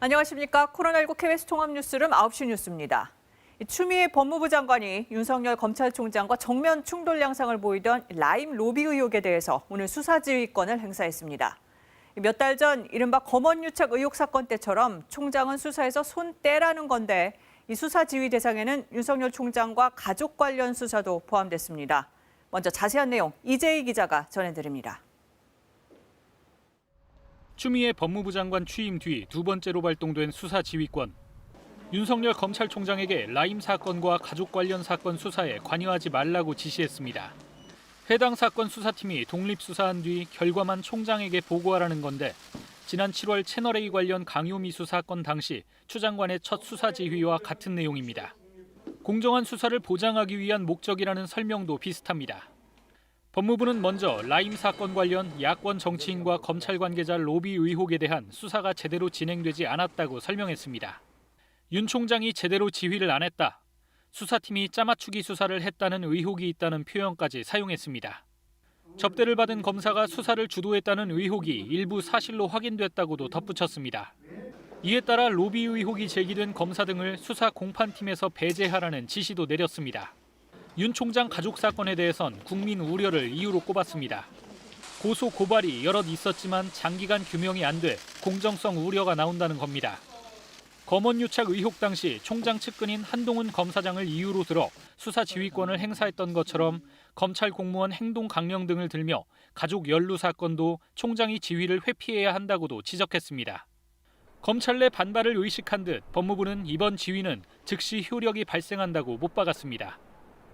안녕하십니까. 코로나19 KBS 통합뉴스룸 9시 뉴스입니다. 추미애 법무부 장관이 윤석열 검찰총장과 정면 충돌 양상을 보이던 라임 로비 의혹에 대해서 오늘 수사지휘권을 행사했습니다. 몇 달 전 이른바 검언유착 의혹 사건 때처럼 총장은 수사에서 손 떼라는 건데 이 수사지휘 대상에는 윤석열 총장과 가족 관련 수사도 포함됐습니다. 먼저 자세한 내용 이재희 기자가 전해드립니다. 추미애 법무부 장관 취임 뒤 두 번째로 발동된 수사지휘권. 윤석열 검찰총장에게 라임 사건과 가족 관련 사건 수사에 관여하지 말라고 지시했습니다. 해당 사건 수사팀이 독립수사한 뒤 결과만 총장에게 보고하라는 건데 지난 7월 채널A 관련 강요미수 사건 당시 추 장관의 첫 수사지휘와 같은 내용입니다. 공정한 수사를 보장하기 위한 목적이라는 설명도 비슷합니다. 법무부는 먼저 라임 사건 관련 야권 정치인과 검찰 관계자 로비 의혹에 대한 수사가 제대로 진행되지 않았다고 설명했습니다. 윤 총장이 제대로 지휘를 안 했다. 수사팀이 짜맞추기 수사를 했다는 의혹이 있다는 표현까지 사용했습니다. 접대를 받은 검사가 수사를 주도했다는 의혹이 일부 사실로 확인됐다고도 덧붙였습니다. 이에 따라 로비 의혹이 제기된 검사 등을 수사 공판팀에서 배제하라는 지시도 내렸습니다. 윤 총장 가족 사건에 대해선 국민 우려를 이유로 꼽았습니다. 고소 고발이 여럿 있었지만 장기간 규명이 안 돼 공정성 우려가 나온다는 겁니다. 검언유착 의혹 당시 총장 측근인 한동훈 검사장을 이유로 들어 수사 지휘권을 행사했던 것처럼 검찰 공무원 행동 강령 등을 들며 가족 연루 사건도 총장이 지휘를 회피해야 한다고도 지적했습니다. 검찰 내 반발을 의식한 듯 법무부는 이번 지휘는 즉시 효력이 발생한다고 못 박았습니다.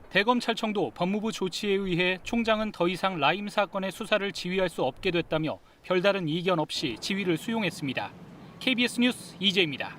대검찰청도 법무부 조치에 의해 총장은 더 이상 라임 사건의 수사를 지휘할 수 없게 됐다며 별다른 이견 없이 지휘를 수용했습니다. KBS 뉴스 이재입니다.